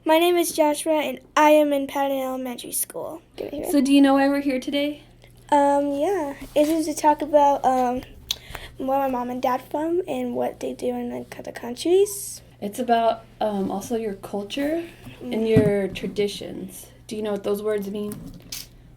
My name is Joshua, and I am in Patton Elementary School. So do you know why we're here today? Yeah. It is to talk about where my mom and dad from and what they do in other countries. It's about also your culture and your traditions. Do you know what those words mean?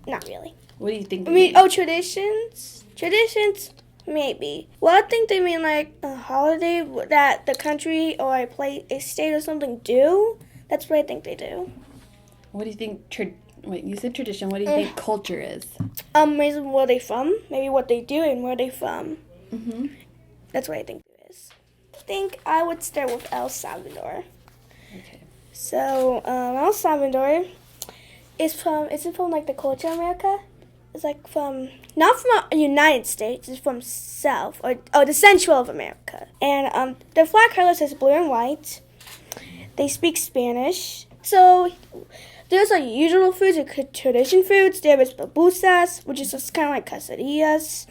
Not really. What do you think they I mean, mean? traditions? Traditions? Maybe. Well, I think they mean like a holiday that the country or a state or something do. That's what I think they do. What do you think, wait, you said tradition. What do you think culture is? Maybe where they from, maybe what they do and where they from. Mm-hmm. That's what I think it is. I think I would start with El Salvador. Okay. So, El Salvador isn't from like the culture of America. It's like not from the United States, it's from South, or the Central of America. And their flag colors is blue and white. They speak Spanish. So, there's like usual foods, like tradition foods. There is pupusas, which is just kind of like quesadillas.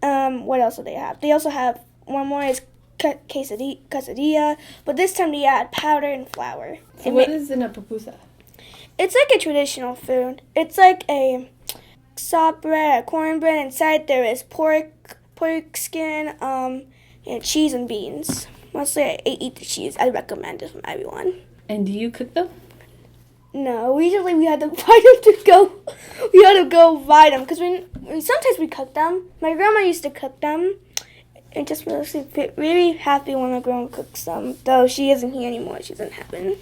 What else do they have? They also have one more is quesadilla, but this time they add powder and flour. So what is in a pupusa? It's like a traditional food. It's like a soft bread, a cornbread. Inside there is pork skin, and cheese and beans. Mostly I eat the cheese. I recommend it from everyone. And do you cook them? No, usually we had to buy them to go. We had to go buy them because sometimes we cook them. My grandma used to cook them, and just really happy when my grandma cooks them. Though she isn't here anymore, she's in heaven.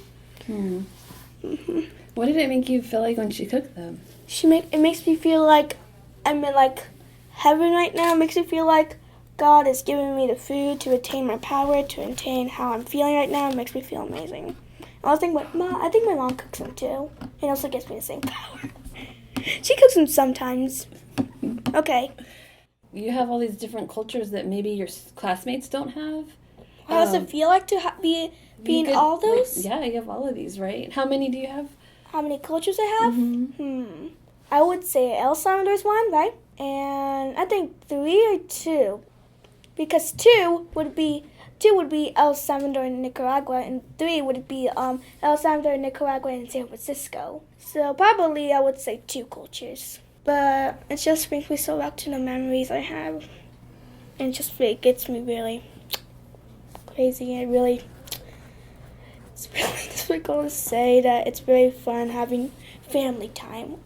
Mm-hmm. What did it make you feel like when she cooked them? It makes me feel like I'm in like heaven right now. It makes me feel like God is giving me the food to attain my power, to attain how I'm feeling right now. It makes me feel amazing. I think my mom cooks them too. It also gives me the same power. She cooks them sometimes. Okay. You have all these different cultures that maybe your classmates don't have. How does it feel like to be in all those? Yeah, you have all of these, right? How many do you have? How many cultures I have? Mm-hmm. I would say El Salvador's one, right? And I think 3 or 2. Because 2 would be El Salvador and Nicaragua, and 3 would be El Salvador, Nicaragua, and San Francisco. So probably I would say 2 cultures. But it just brings me so back to the memories I have. And it just really gets me really crazy. It's really difficult to say that it's very fun having family time.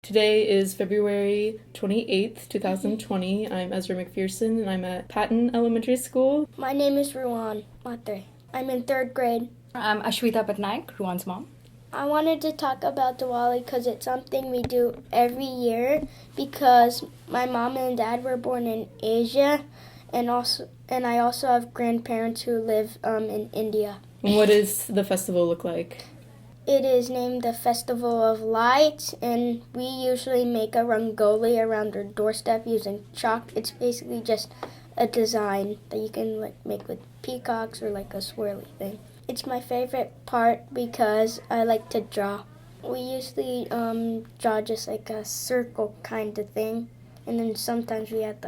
Today is February 28th, 2020. I'm Ezra McPherson, and I'm at Patton Elementary School. My name is Ruan Matre. I'm in 3rd grade. I'm Ashwita Patnaik, Ruan's mom. I wanted to talk about Diwali because it's something we do every year because my mom and dad were born in Asia, and I also have grandparents who live in India. What does the festival look like? It is named the Festival of Lights, and we usually make a rangoli around our doorstep using chalk. It's basically just a design that you can make with peacocks or like a swirly thing. It's my favorite part because I like to draw. We usually draw just like a circle kind of thing, and then sometimes we add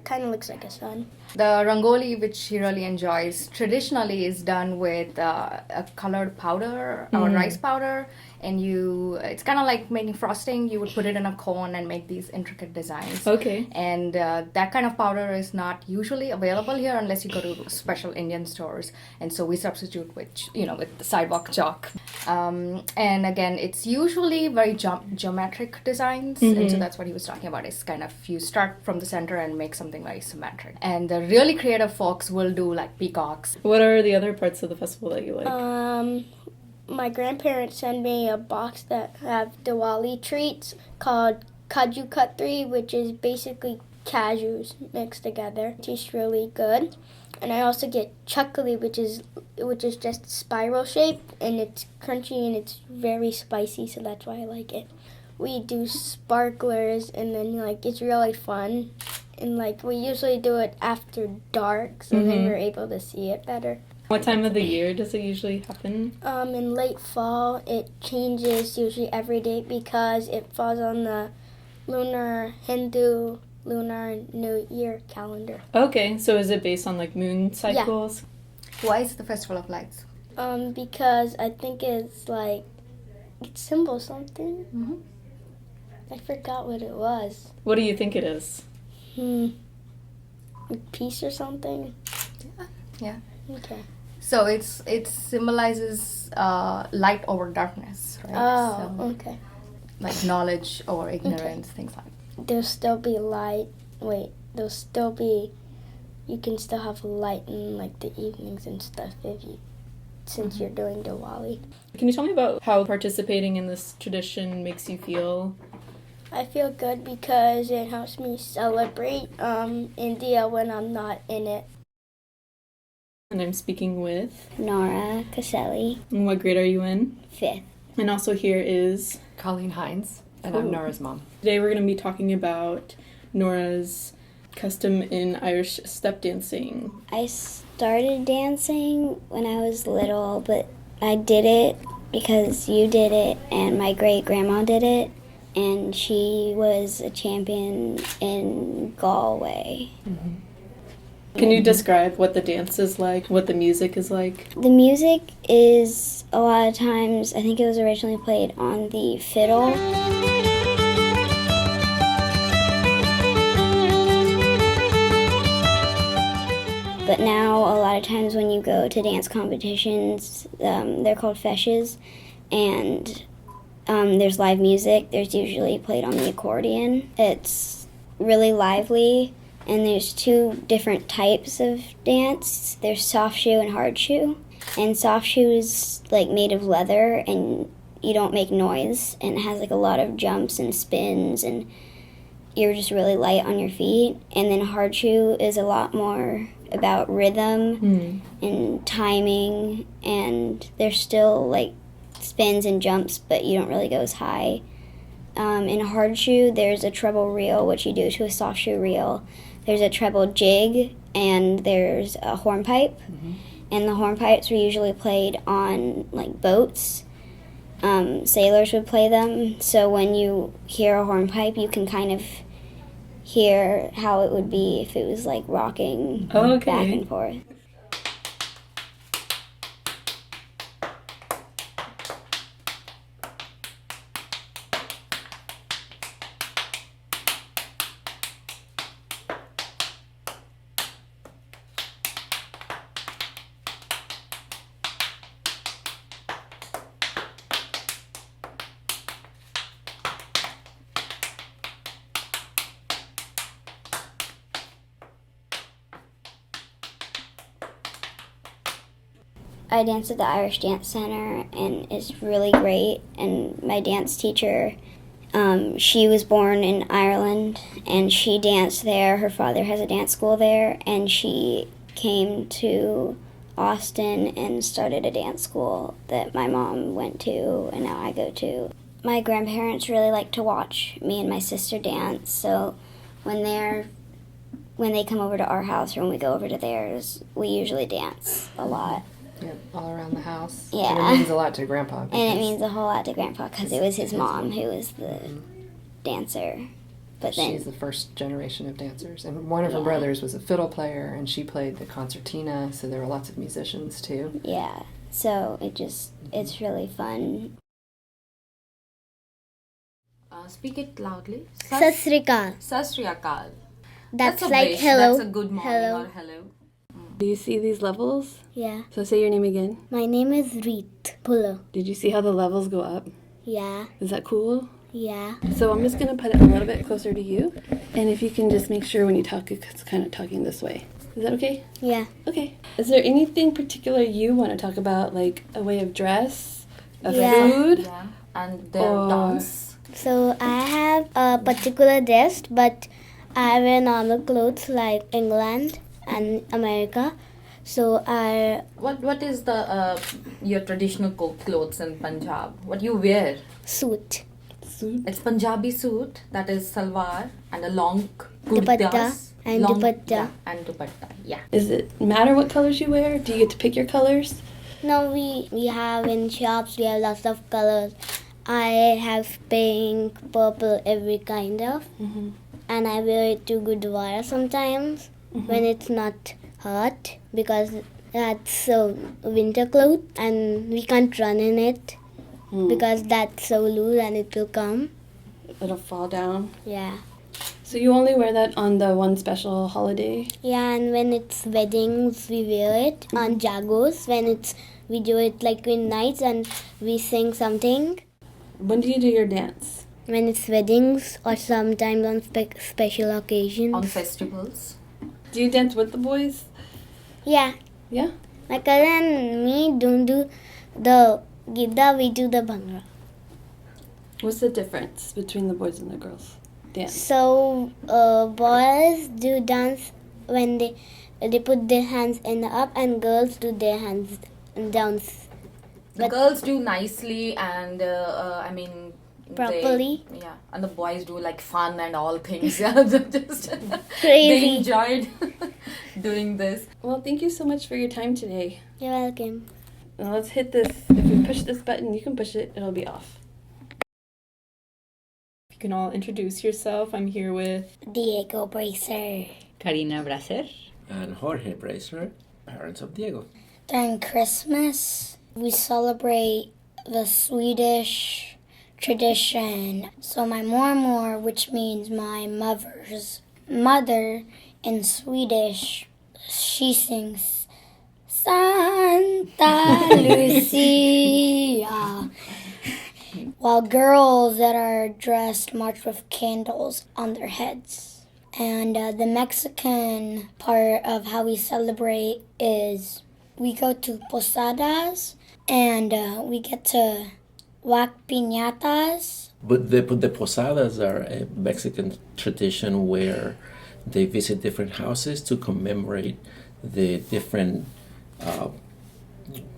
kind of looks like a sun. The rangoli, which he really enjoys, traditionally is done with a colored powder or rice powder, and it's kind of like making frosting. You would put it in a cone and make these intricate designs. Okay. And that kind of powder is not usually available here unless you go to special Indian stores, and so we substitute with the sidewalk chalk. And again, it's usually very geometric designs, and so that's what he was talking about. Is kind of you start from the center and make something very symmetric. And the really creative folks will do like peacocks. What are the other parts of the festival that you like? My grandparents sent me a box that have Diwali treats called Kaju Katri, which is basically cashews mixed together. It tastes really good. And I also get chakli, which is just spiral shaped, and it's crunchy and it's very spicy, so that's why I like it. We do sparklers, and then it's really fun. And we usually do it after dark, so then we're able to see it better. What time of the year does it usually happen? In late fall, it changes usually every day because it falls on the Hindu Lunar New Year calendar. Okay, so is it based on moon cycles? Why is it the Festival of Lights? Because I think it's like it's symbol something. Mm-hmm. I forgot what it was. What do you think it is? Peace or something. Yeah. Okay. So it symbolizes light over darkness, right? Oh, So, okay. like knowledge over ignorance, things like that. There'll still be light. Wait, there'll still be. You can still have light in like the evenings and stuff since you're doing Diwali. Can you tell me about how participating in this tradition makes you feel? I feel good because it helps me celebrate India when I'm not in it. And I'm speaking with. Nora Caselli, And what grade are you in? 5th. And also here is. Colleen Hines, and Cool. I'm Nora's mom. Today we're going to be talking about Nora's custom in Irish step dancing. I started dancing when I was little, but I did it because you did it and my great-grandma did it, and she was a champion in Galway. Can you describe what the dance is like, what the music is like? The music is, a lot of times, I think it was originally played on the fiddle. But now, a lot of times when you go to dance competitions, they're called feshes, and there's live music. There's usually played on the accordion. It's really lively, and there's 2 different types of dance. There's soft shoe and hard shoe. And soft shoe is like made of leather, and you don't make noise, and it has like a lot of jumps and spins, and you're just really light on your feet. And then hard shoe is a lot more about rhythm and timing, and there's still like spins and jumps, but you don't really go as high. In a hard shoe, there's a treble reel, which you do to a soft shoe reel. There's a treble jig, and there's a hornpipe. And the hornpipes were usually played on like boats. Sailors would play them, so when you hear a hornpipe, you can kind of hear how it would be if it was like rocking back and forth. I dance at the Irish Dance Center, and it's really great. And my dance teacher, she was born in Ireland, and she danced there. Her father has a dance school there, and she came to Austin and started a dance school that my mom went to, and now I go to. My grandparents really like to watch me and my sister dance, so when they come over to our house or when we go over to theirs, we usually dance a lot. Yeah, all around the house. Yeah. And it means a lot to Grandpa. And it means a whole lot to Grandpa because it was his mom who was the dancer. But then she's the first generation of dancers. And one of her brothers was a fiddle player, and she played the concertina, so there were lots of musicians too. yeah, so it's really fun. Speak it loudly. Sat Sri Akal. Sat Sri Akal. That's a like wish. hello. That's a good morning Hello. or hello. Do you see these levels? Yeah. So say your name again. My name is Reet Puller. Did you see how the levels go up? Yeah. Is that cool? Yeah. So I'm just going to put it a little bit closer to you. And if you can just make sure when you talk, it's kind of talking this way. Is that okay? Yeah. Okay. Is there anything particular you want to talk about, like a way of dress, of Yeah. food? Yeah. And their Or- dance. So I have a particular dress, but I wear normal clothes like England and America. So I What is the your traditional clothes in Punjab? What you wear? suit. Suit? It's Punjabi suit, that is salwar, and a long Dupatta kurtas. and dupatta. Yeah, and dupatta. Yeah. Does it matter what colors you wear? Do you get to pick your colors? No, we have in shops, we have lots of colors. I have pink, purple, every kind of. And I wear it to Gurdwara sometimes when it's not hot because That's a winter cloth, and we can't run in it because that's so loose and it will come. It'll fall down. Yeah. So you only wear that on the one special holiday? Yeah, and when it's weddings, we wear it. On Jagos, we do it like in nights and we sing something. When do you do your dance? When it's weddings or sometimes on special occasions. On festivals. Do you dance with the boys? Yeah. Yeah? My cousin and me don't do the Gidda, we do the Bhangra. What's the difference between the boys and the girls? Dance. So, boys do dance when they put their hands in the up, and girls do their hands down. The girls do nicely and Properly. and the boys do like fun and all things. Yeah, just Crazy. they enjoyed doing this. Well, thank you so much for your time today. You're welcome. Now let's hit this. If we push this button, you can push it, it'll be off. You can all introduce yourself. I'm here with Diego Bracer. Karina Bracer. And Jorge Bracer, parents of Diego. During Christmas, we celebrate the Swedish tradition. So my mormor, which means my mother's mother in Swedish, she sings Santa Lucia. While girls that are dressed march with candles on their heads. And the Mexican part of how we celebrate is we go to posadas and we get to whack piñatas. But the posadas are a Mexican tradition where they visit different houses to commemorate the different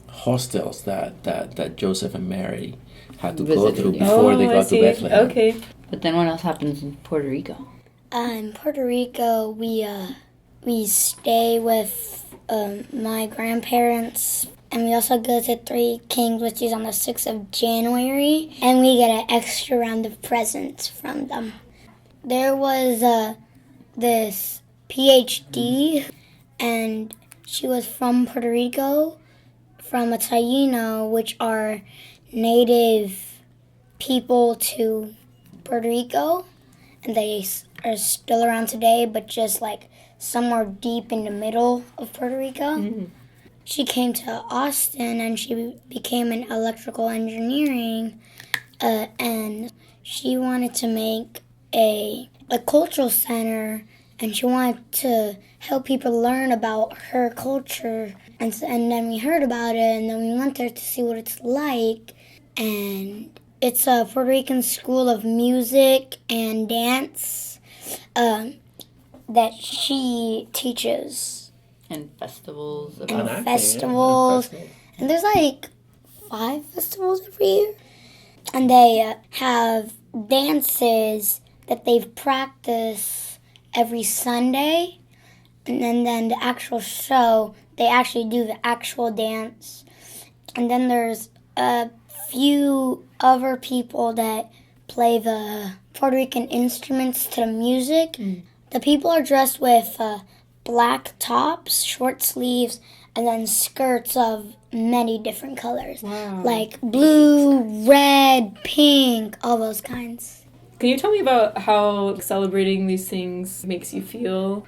hostels that Joseph and Mary had to go through before they got to Bethlehem. Okay. But then what else happens in Puerto Rico? In Puerto Rico, we stay with my grandparents, and we also go to Three Kings, which is on the 6th of January, and we get an extra round of presents from them. There was this PhD, and she was from Puerto Rico, from a Taíno, which are native people to Puerto Rico, and they are still around today, but just like somewhere deep in the middle of Puerto Rico. Mm-hmm. She came to Austin and she became an electrical engineering, and she wanted to make a cultural center, and she wanted to help people learn about her culture. And then we heard about it, and then we went there to see what it's like. And it's a Puerto Rican school of music and dance that she teaches. And festivals. And festivals. And there's like 5 festivals every year. And they have dances that they've practiced every Sunday. And then the actual show, they actually do the actual dance. And then there's a few other people that play the Puerto Rican instruments to the music. The people are dressed with black tops, short sleeves, and then skirts of many different colors. Wow. Like blue, red, pink, all those kinds. Can you tell me about how celebrating these things makes you feel?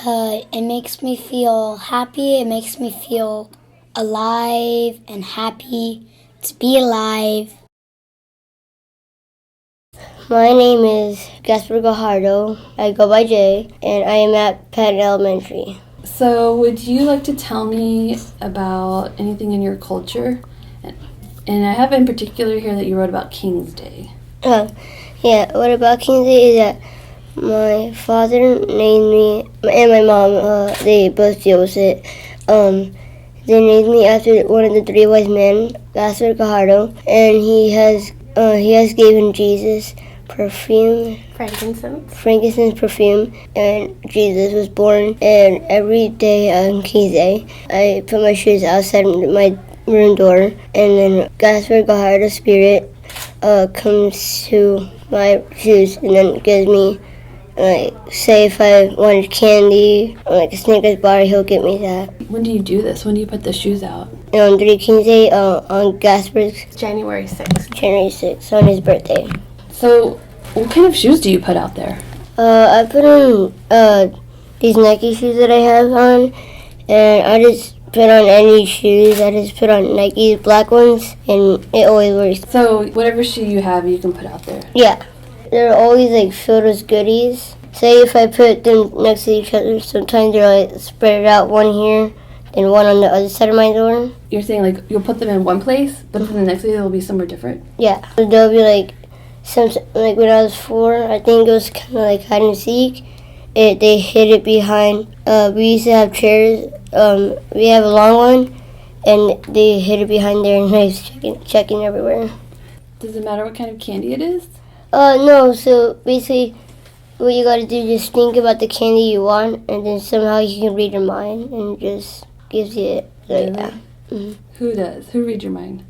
It makes me feel happy. It makes me feel alive and happy to be alive. My name is Gasper Gajardo. I go by Jay, and I am at Patton Elementary. So would you like to tell me about anything in your culture? And I have in particular here that you wrote about King's Day. Yeah, what about King's Day is that my father named me, and my mom, they both deal with it. They named me after one of the 3 wise men, Gasper Gajardo, and he has given Jesus perfume, frankincense perfume, and Jesus was born. And every day on King's Day, I put my shoes outside my room door, and then Gasper Gajardo's spirit comes to my shoes and then gives me Like, say if I wanted candy or like a Snickers bar, he'll get me that. When do you do this? When do you put the shoes out? And on 3 Kings Day, on Gasper's January 6th. January 6th, on his birthday. So, what kind of shoes do you put out there? I put on these Nike shoes that I have on, and I just put on any shoes. I just put on Nike's black ones, and it always works. So, whatever shoe you have, you can put out there. Yeah. They're always like filled with goodies. Say if I put them next to each other, sometimes they're like spread out, one here and one on the other side of my door. You're saying like you'll put them in one place, but then the next day they'll be somewhere different? Yeah. So they'll be like, like when I was 4, I think it was kind of like hide and seek. They hid it behind, we used to have chairs, we have a long one, and they hid it behind there, and I was checking everywhere. Does it matter what kind of candy it is? No, so basically what you gotta do is just think about the candy you want, and then somehow you can read your mind, and it just gives you it like that. Mm-hmm. Who does? Who reads your mind?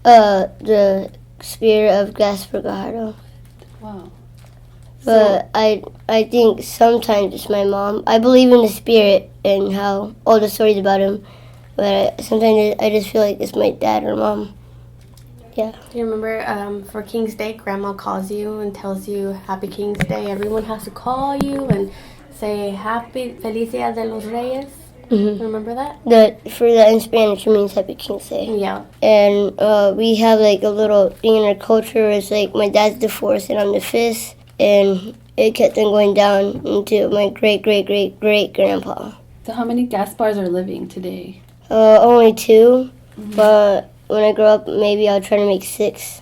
The spirit of Gaspar Gajardo. Wow. But I think sometimes it's my mom. I believe in the spirit and how all the stories about him, but sometimes I just feel like it's my dad or mom. Yeah. Do you remember for King's Day, Grandma calls you and tells you Happy King's Day? Everyone has to call you and say Happy Feliz Dia de los Reyes. Mm-hmm. Remember that? For that in Spanish, it means Happy King's Day. Yeah. And we have like a little thing in our culture where it's like my dad's the 4th and I'm the 5th, and it kept on going down into my great-great-great-great-grandpa. So how many Gaspars are living today? Only 2, but when I grow up, maybe I'll try to make 6.